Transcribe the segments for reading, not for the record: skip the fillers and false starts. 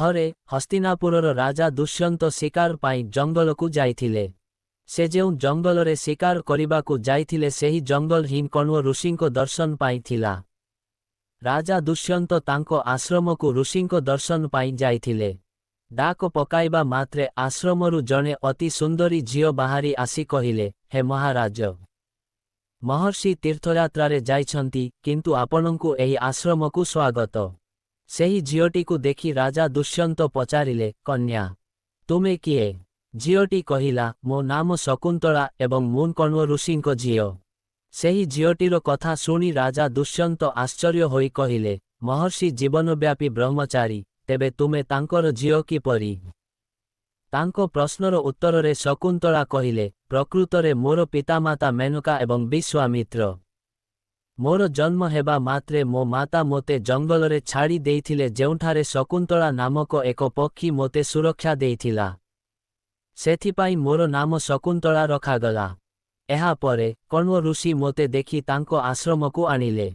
ଥରେ ହସ୍ତିନାପୁରର ରାଜା ଦୁଷ୍ୟନ୍ତ ଶିକାର ପାଇଁ ଜଙ୍ଗଲକୁ ଯାଇଥିଲେ। ସେ ଯେଉଁ ଜଙ୍ଗଲରେ ଶିକାର କରିବାକୁ ଯାଇଥିଲେ ସେହି ଜଙ୍ଗଲ ହିଁ କଣ୍ୱ ଋଷିଙ୍କ ଦର୍ଶନ ପାଇଁ ଥିଲା। ରାଜା ଦୁଷ୍ୟନ୍ତ ତାଙ୍କ ଆଶ୍ରମକୁ ଋଷିଙ୍କ ଦର୍ଶନ ପାଇଁ ଯାଇଥିଲେ। ଡାକ ପକାଇବା ମାତ୍ରେ ଆଶ୍ରମରୁ ଜଣେ ଅତି ସୁନ୍ଦରୀ ଝିଅ ବାହାରି ଆସି କହିଲେ, ହେ ମହାରାଜ, ମହର୍ଷି ତୀର୍ଥଯାତ୍ରାରେ ଯାଇଛନ୍ତି, କିନ୍ତୁ ଆପଣଙ୍କୁ ଏହି ଆଶ୍ରମକୁ ସ୍ୱାଗତ। ସେହି ଝିଅଟିକୁ ଦେଖି ରାଜା ଦୁଷ୍ୟନ୍ତ ପଚାରିଲେ, କନ୍ୟା, ତୁମେ କିଏ? ଝିଅଟି କହିଲା, ମୋ ନାମ ଶକୁନ୍ତଳା ଏବଂ ମୁଁ କଣ୍ୱ ଋଷିଙ୍କ ଝିଅ। ସେହି ଝିଅଟିର କଥା ଶୁଣି ରାଜା ଦୁଷ୍ୟନ୍ତ ଆଶ୍ଚର୍ଯ୍ୟ ହୋଇ କହିଲେ, ମହର୍ଷି ଜୀବନବ୍ୟାପୀ ବ୍ରହ୍ମଚାରୀ, ତେବେ ତୁମେ ତାଙ୍କର ଝିଅ କିପରି? ତାଙ୍କ ପ୍ରଶ୍ନର ଉତ୍ତରରେ ଶକୁନ୍ତଳା କହିଲେ, ପ୍ରକୃତରେ ମୋର ପିତାମାତା ମେନକା ଏବଂ ବିଶ୍ୱାମିତ୍ର। ମୋର ଜନ୍ମ ହେବା ମାତ୍ରେ ମୋ ମାତା ମୋତେ ଜଙ୍ଗଲରେ ଛାଡ଼ି ଦେଇଥିଲେ, ଯେଉଁଠାରେ ଶକୁନ୍ତଳା ନାମକ ଏକ ପକ୍ଷୀ ମୋତେ ସୁରକ୍ଷା ଦେଇଥିଲା। ସେଥିପାଇଁ ମୋର ନାମ ଶକୁନ୍ତଳା ରଖାଗଲା। ଏହାପରେ କଣ୍ୱ ଋଷି ମୋତେ ଦେଖି ତାଙ୍କ ଆଶ୍ରମକୁ ଆଣିଲେ।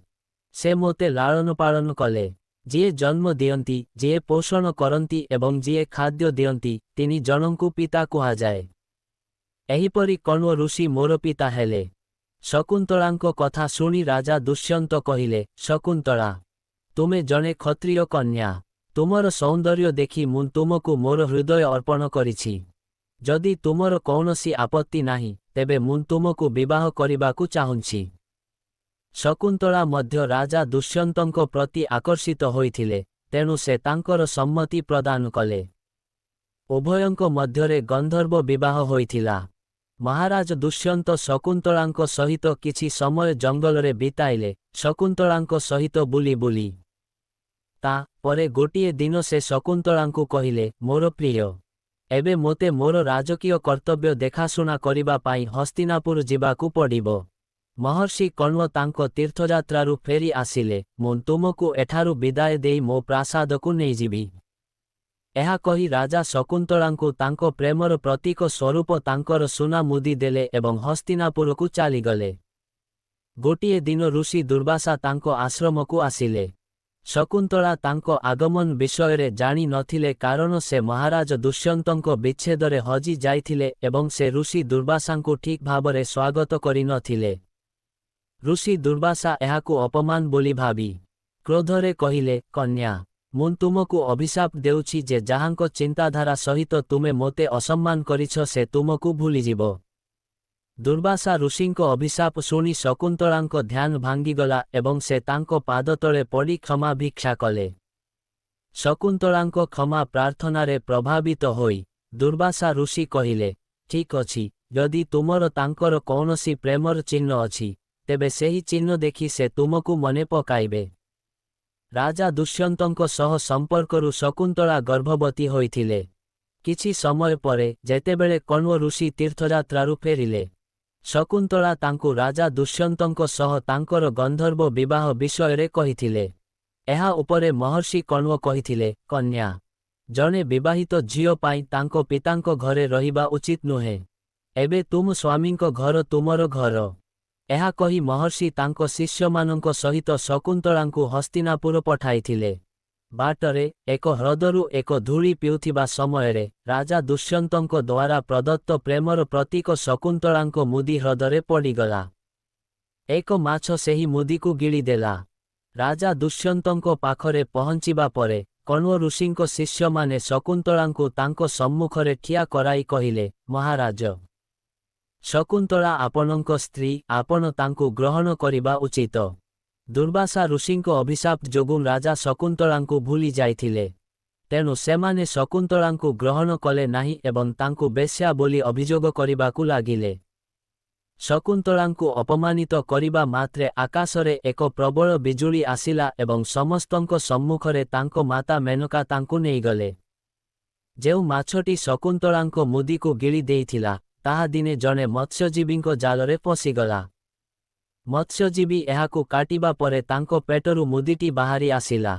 ସେ ମୋତେ ଲାଳନ ପାଳନ କଲେ। ଯିଏ ଜନ୍ମ ଦିଅନ୍ତି, ଯିଏ ପୋଷଣ କରନ୍ତି ଏବଂ ଯିଏ ଖାଦ୍ୟ ଦିଅନ୍ତି, ତିନି ଜଣଙ୍କୁ ପିତା କୁହାଯାଏ। ଏହିପରି କଣ୍ୱ ଋଷି ମୋର ପିତା ହେଲେ। ଶକୁନ୍ତଳାଙ୍କ କଥା ଶୁଣି ରାଜା ଦୁଷ୍ୟନ୍ତ କହିଲେ, ଶକୁନ୍ତଳା, ତୁମେ ଜଣେ କ୍ଷତ୍ରିୟ କନ୍ୟା। ତୁମର ସୌନ୍ଦର୍ଯ୍ୟ ଦେଖି ମୁଁ ତୁମକୁ ମୋର ହୃଦୟ ଅର୍ପଣ କରିଛି। ଯଦି ତୁମର କୌଣସି ଆପତ୍ତି ନାହିଁ, ତେବେ ମୁଁ ତୁମକୁ ବିବାହ କରିବାକୁ ଚାହୁଁଛି। ଶକୁନ୍ତଳା ମଧ୍ୟ ରାଜା ଦୁଷ୍ୟନ୍ତଙ୍କ ପ୍ରତି ଆକର୍ଷିତ ହୋଇଥିଲେ, ତେଣୁ ସେ ତାଙ୍କର ସମ୍ମତି ପ୍ରଦାନ କଲେ। ଉଭୟଙ୍କ ମଧ୍ୟରେ ଗନ୍ଧର୍ବ ବିବାହ ହୋଇଥିଲା। ମହାରାଜ ଦୁଷ୍ୟନ୍ତ ଶକୁନ୍ତଳାଙ୍କ ସହିତ କିଛି ସମୟ ଜଙ୍ଗଲରେ ବିତାଇଲେ, ଶକୁନ୍ତଳାଙ୍କ ସହିତ ବୁଲି ବୁଲି। ତା ପରେ ଗୋଟିଏ ଦିନ ସେ ଶକୁନ୍ତଳାଙ୍କୁ କହିଲେ, ମୋର ପ୍ରିୟ, ଏବେ ମୋତେ ମୋର ରାଜକୀୟ କର୍ତ୍ତବ୍ୟ ଦେଖାଶୁଣା କରିବା ପାଇଁ ହସ୍ତିନାପୁର ଯିବାକୁ ପଡ଼ିବ। ମହର୍ଷି କଣ୍ୱ ତାଙ୍କ ତୀର୍ଥଯାତ୍ରାରୁ ଫେରି ଆସିଲେ, ମୁଁ ତୁମକୁ ଏଠାରୁ ବିଦାୟ ଦେଇ ମୋ ପ୍ରାସାଦକୁ ନେଇଯିବି। ଏହା କହି ରାଜା ଶକୁନ୍ତଳାଙ୍କୁ ତାଙ୍କ ପ୍ରେମର ପ୍ରତୀକ ସ୍ୱରୂପ ତାଙ୍କର ସୁନା ମୁଦି ଦେଲେ ଏବଂ ହସ୍ତିନାପୁରକୁ ଚାଲିଗଲେ। ଗୋଟିଏ ଦିନ ଋଷି ଦୁର୍ବାସା ତାଙ୍କ ଆଶ୍ରମକୁ ଆସିଲେ। ଶକୁନ୍ତଳା ତାଙ୍କ ଆଗମନ ବିଷୟରେ ଜାଣି ନଥିଲେ, କାରଣ ସେ ମହାରାଜ ଦୁଷ୍ୟନ୍ତଙ୍କ ବିଚ୍ଛେଦରେ ହଜି ଯାଇଥିଲେ ଏବଂ ସେ ଋଷି ଦୁର୍ବାସାଙ୍କୁ ଠିକ୍ ଭାବରେ ସ୍ୱାଗତ କରିନଥିଲେ। ଋଷି ଦୁର୍ବାସା ଏହାକୁ ଅପମାନ ବୋଲି ଭାବି କ୍ରୋଧରେ କହିଲେ, କନ୍ୟା, ମୁଁ ତୁମକୁ ଅଭିଶାପ ଦେଉଛି ଯେ ଯାହାଙ୍କ ଚିନ୍ତାଧାରା ସହିତ ତୁମେ ମୋତେ ଅସମ୍ମାନ କରିଛ ସେ ତୁମକୁ ଭୁଲିଯିବ। ଦୁର୍ବାସା ଋଷିଙ୍କ ଅଭିଶାପ ଶୁଣି ଶକୁନ୍ତଳାଙ୍କ ଧ୍ୟାନ ଭାଙ୍ଗିଗଲା ଏବଂ ସେ ତାଙ୍କ ପାଦତଳେ ପଡ଼ି କ୍ଷମା ଭିକ୍ଷା କଲେ। ଶକୁନ୍ତଳାଙ୍କ କ୍ଷମା ପ୍ରାର୍ଥନାରେ ପ୍ରଭାବିତ ହୋଇ ଦୁର୍ବାସା ଋଷି କହିଲେ, ଠିକ୍ ଅଛି, ଯଦି ତୁମର ତାଙ୍କର କୌଣସି ପ୍ରେମର ଚିହ୍ନ ଅଛି, ତେବେ ସେହି ଚିହ୍ନ ଦେଖି ସେ ତୁମକୁ ମନେ ପକାଇବେ। ରାଜା ଦୁଷ୍ୟନ୍ତଙ୍କ ସହ ସମ୍ପର୍କରୁ ଶକୁନ୍ତଳା ଗର୍ଭବତୀ ହୋଇଥିଲେ। କିଛି ସମୟ ପରେ ଯେତେବେଳେ କଣ୍ୱ ଋଷି ତୀର୍ଥଯାତ୍ରାରୁ ଫେରିଲେ, ଶକୁନ୍ତଳା ତାଙ୍କୁ ରାଜା ଦୁଷ୍ୟନ୍ତଙ୍କ ସହ ତାଙ୍କର ଗନ୍ଧର୍ବ ବିବାହ ବିଷୟରେ କହିଥିଲେ। ଏହା ଉପରେ ମହର୍ଷି କଣ୍ୱ କହିଥିଲେ, କନ୍ୟା, ଜଣେ ବିବାହିତ ଝିଅ ପାଇଁ ତାଙ୍କ ପିତାଙ୍କ ଘରେ ରହିବା ଉଚିତ ନୁହେଁ। ଏବେ ତୁମ ସ୍ୱାମୀଙ୍କ ଘର ତୁମର ଘର। ଏହା କହି ମହର୍ଷି ତାଙ୍କ ଶିଷ୍ୟମାନଙ୍କ ସହିତ ଶକୁନ୍ତଳାଙ୍କୁ ହସ୍ତିନାପୁର ପଠାଇଥିଲେ। ବାଟରେ ଏକ ହ୍ରଦରୁ ଏକ ଧୂଳି ପିଉଥିବା ସମୟରେ ରାଜା ଦୁଷ୍ୟନ୍ତଙ୍କ ଦ୍ୱାରା ପ୍ରଦତ୍ତ ପ୍ରେମର ପ୍ରତୀକ ଶକୁନ୍ତଳାଙ୍କ ମୁଦି ହ୍ରଦରେ ପଡ଼ିଗଲା। ଏକ ମାଛ ସେହି ମୁଦିକୁ ଗିଳିଦେଲା। ରାଜା ଦୁଷ୍ୟନ୍ତଙ୍କ ପାଖରେ ପହଞ୍ଚିବା ପରେ କଣ୍ୱ ଋଷିଙ୍କ ଶିଷ୍ୟମାନେ ଶକୁନ୍ତଳାଙ୍କୁ ତାଙ୍କ ସମ୍ମୁଖରେ ଠିଆ କରାଇ କହିଲେ, ମହାରାଜ, ଶକୁନ୍ତଳା ଆପଣଙ୍କ ସ୍ତ୍ରୀ, ଆପଣ ତାଙ୍କୁ ଗ୍ରହଣ କରିବା ଉଚିତ। ଦୁର୍ବାସା ଋଷିଙ୍କ ଅଭିଶାପ ଯୋଗୁଁ ରାଜା ଶକୁନ୍ତଳାଙ୍କୁ ଭୁଲି ଯାଇଥିଲେ, ତେଣୁ ସେମାନେ ଶକୁନ୍ତଳାଙ୍କୁ ଗ୍ରହଣ କଲେ ନାହିଁ ଏବଂ ତାଙ୍କୁ ବେଶ୍ୟା ବୋଲି ଅଭିଯୋଗ କରିବାକୁ ଲାଗିଲେ। ଶକୁନ୍ତଳାଙ୍କୁ ଅପମାନିତ କରିବା ମାତ୍ରେ ଆକାଶରେ ଏକ ପ୍ରବଳ ବିଜୁଳି ଆସିଲା ଏବଂ ସମସ୍ତଙ୍କ ସମ୍ମୁଖରେ ତାଙ୍କ ମାତା ମେନକା ତାଙ୍କୁ ନେଇଗଲେ। ଯେଉଁ ମାଛଟି ଶକୁନ୍ତଳାଙ୍କ ମୁଦିକୁ ଗିଳି ଦେଇଥିଲା, ତାହା ଦିନେ ଜଣେ ମତ୍ସ୍ୟଜୀବୀଙ୍କ ଜାଲରେ ପଶିଗଲା। ମତ୍ସ୍ୟଜୀବୀ ଏହାକୁ କାଟିବା ପରେ ତାଙ୍କ ପେଟରୁ ମୁଦିଟି ବାହାରି ଆସିଲା।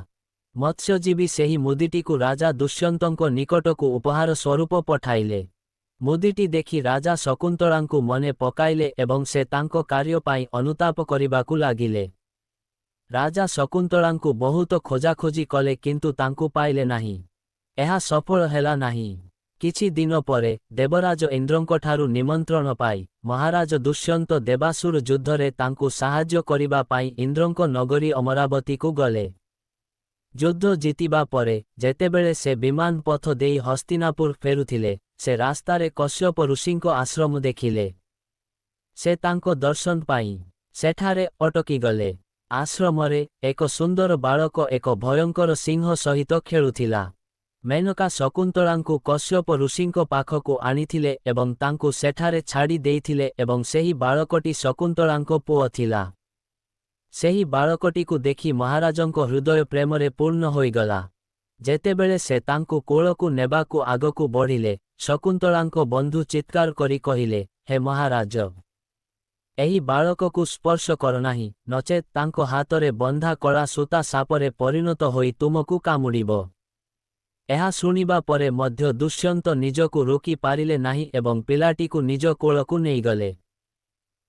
ମତ୍ସ୍ୟଜୀବୀ ସେହି ମୁଦିଟିକୁ ରାଜା ଦୁଷ୍ୟନ୍ତଙ୍କ ନିକଟକୁ ଉପହାର ସ୍ୱରୂପ ପଠାଇଲେ। ମୁଦିଟି ଦେଖି ରାଜା ଶକୁନ୍ତଳାଙ୍କୁ ମନେ ପକାଇଲେ ଏବଂ ସେ ତାଙ୍କ କାର୍ଯ୍ୟ ପାଇଁ ଅନୁତାପ କରିବାକୁ ଲାଗିଲେ। ରାଜା ଶକୁନ୍ତଳାଙ୍କୁ ବହୁତ ଖୋଜାଖୋଜି କଲେ କିନ୍ତୁ ତାଙ୍କୁ ପାଇଲେ ନାହିଁ। ଏହା ସଫଳ ହେଲା ନାହିଁ। କିଛି ଦିନ ପରେ ଦେବରାଜ ଇନ୍ଦ୍ରଙ୍କଠାରୁ ନିମନ୍ତ୍ରଣ ପାଇ ମହାରାଜ ଦୁଷ୍ୟନ୍ତ ଦେବାସୁର ଯୁଦ୍ଧରେ ତାଙ୍କୁ ସାହାଯ୍ୟ କରିବା ପାଇଁ ଇନ୍ଦ୍ରଙ୍କ ନଗରୀ ଅମରାବତୀକୁ ଗଲେ। ଯୁଦ୍ଧ ଜିତିବା ପରେ ଯେତେବେଳେ ସେ ବିମାନ ପଥ ଦେଇ ହସ୍ତିନାପୁର ଫେରୁଥିଲେ, ସେ ରାସ୍ତାରେ କଶ୍ୟପ ଋଷିଙ୍କ ଆଶ୍ରମ ଦେଖିଲେ। ସେ ତାଙ୍କ ଦର୍ଶନ ପାଇଁ ସେଠାରେ ଅଟକିଗଲେ। ଆଶ୍ରମରେ ଏକ ସୁନ୍ଦର ବାଳକ ଏକ ଭୟଙ୍କର ସିଂହ ସହିତ ଖେଳୁଥିଲା। ମେନକା ଶକୁନ୍ତଳାଙ୍କୁ କଶ୍ୟପ ଋଷିଙ୍କ ପାଖକୁ ଆଣିଥିଲେ ଏବଂ ତାଙ୍କୁ ସେଠାରେ ଛାଡ଼ି ଦେଇଥିଲେ ଏବଂ ସେହି ବାଳକଟି ଶକୁନ୍ତଳାଙ୍କ ପୁଅ ଥିଲା। ସେହି ବାଳକଟିକୁ ଦେଖି ମହାରାଜଙ୍କ ହୃଦୟ ପ୍ରେମରେ ପୂର୍ଣ୍ଣ ହୋଇଗଲା। ଯେତେବେଳେ ସେ ତାଙ୍କୁ କୋଳକୁ ନେବାକୁ ଆଗକୁ ବଢ଼ିଲେ, ଶକୁନ୍ତଳାଙ୍କ ବନ୍ଧୁ ଚିତ୍କାର କରି କହିଲେ, ହେ ମହାରାଜ! ଏହି ବାଳକକୁ ସ୍ପର୍ଶ କରନାହିଁ, ନଚେତ୍ ତାଙ୍କ ହାତରେ ବନ୍ଧା କଳା ସୂତା ସାପରେ ପରିଣତ ହୋଇ ତୁମକୁ କାମୁଡ଼ିବ। ଏହା ଶୁଣିବା ପରେ ମଧ୍ୟ ଦୁଷ୍ୟନ୍ତ ନିଜକୁ ରୋକି ପାରିଲେ ନାହିଁ ଏବଂ ପିଲାଟିକୁ ନିଜ କୋଳକୁ ନେଇଗଲେ।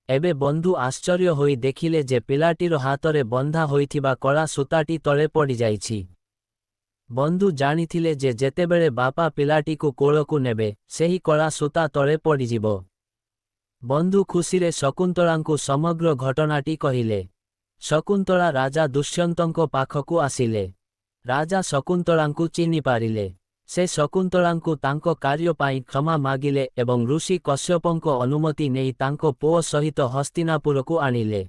ଏବେ ବନ୍ଧୁ ଆଶ୍ଚର୍ଯ୍ୟ ହୋଇ ଦେଖିଲେ ଯେ ପିଲାଟିର ହାତରେ ବନ୍ଧା ହୋଇଥିବା କଳା ସୂତାଟି ତଳେ ପଡ଼ିଯାଇଛି। ବନ୍ଧୁ ଜାଣିଥିଲେ ଯେ ଯେତେବେଳେ ବାପା ପିଲାଟିକୁ କୋଳକୁ ନେବେ, ସେହି କଳା ସୂତା ତଳେ ପଡ଼ିଯିବ। ବନ୍ଧୁ ଖୁସିରେ ଶକୁନ୍ତଳାଙ୍କୁ ସମଗ୍ର ଘଟଣାଟି କହିଲେ। ଶକୁନ୍ତଳା ରାଜା ଦୁଷ୍ୟନ୍ତଙ୍କ ପାଖକୁ ଆସିଲେ। ରାଜା ଶକୁନ୍ତଳାଙ୍କୁ ଚିହ୍ନିପାରିଲେ। ସେ ଶକୁନ୍ତଳାଙ୍କୁ ତାଙ୍କ କାର୍ଯ୍ୟ ପାଇଁ କ୍ଷମା ମାଗିଲେ ଏବଂ ଋଷି କଶ୍ୟପଙ୍କ ଅନୁମତି ନେଇ ତାଙ୍କ ପୁଅ ସହିତ ହସ୍ତିନାପୁରକୁ ଆଣିଲେ।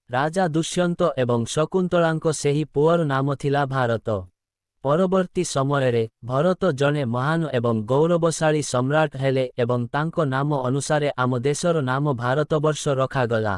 ରାଜା ଦୁଷ୍ୟନ୍ତ ଏବଂ ଶକୁନ୍ତଳାଙ୍କ ସେହି ପୁଅର ନାମ ଥିଲା ଭାରତ। ପରବର୍ତ୍ତୀ ସମୟରେ ଭରତ ଜଣେ ମହାନ ଏବଂ ଗୌରବଶାଳୀ ସମ୍ରାଟ ହେଲେ ଏବଂ ତାଙ୍କ ନାମ ଅନୁସାରେ ଆମ ଦେଶର ନାମ ଭାରତବର୍ଷ ରଖାଗଲା।